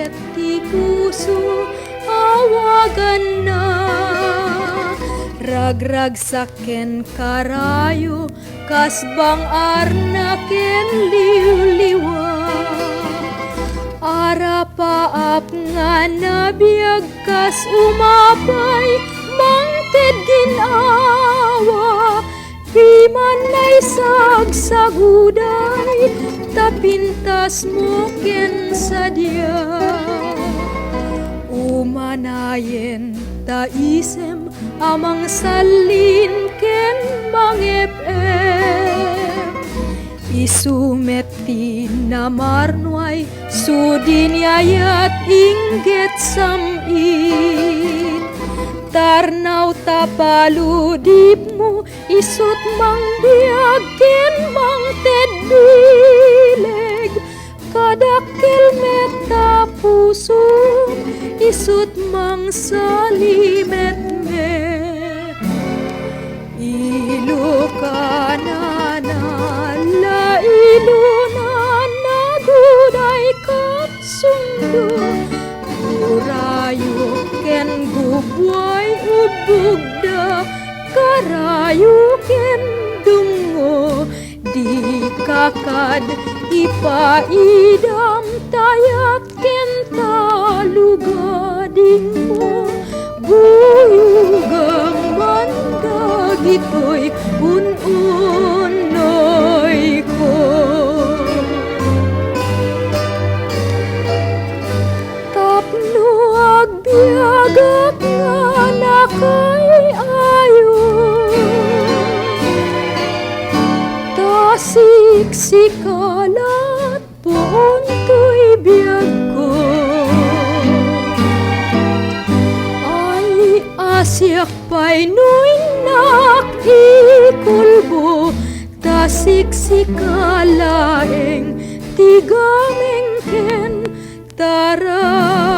ket ti puso awagan na. Ragrag saken karayo kasbang arna ken liwliwa. Arapaap nga nabiyag kas umapay mangted ginawa. Piman nay sagsaguday tapintas mo ken sadya. Umanayen ta isem amang salin ken mangep-ep. Isumeti na marnoy sudin yayat ingget samit. Tarnaw tapaludip mo isut mang biag ken mang tedbileg. Kadakkel meta puso isut mang salimet me. Ilu kanana la ilu na naguday kat sundo. Kurayo ken gubway ubugda karayo ken dungo. Di kakad ipaidam tayak ken talugading mo. Buyugang manda gito'y ununoy ko. Tapno agbiagak nga nakay ayo. Siksikalat poon to'y biyag ko. Ay asyak pa'y nu'y nakikulbo. Ta siksikalaeng tigameng ken tara.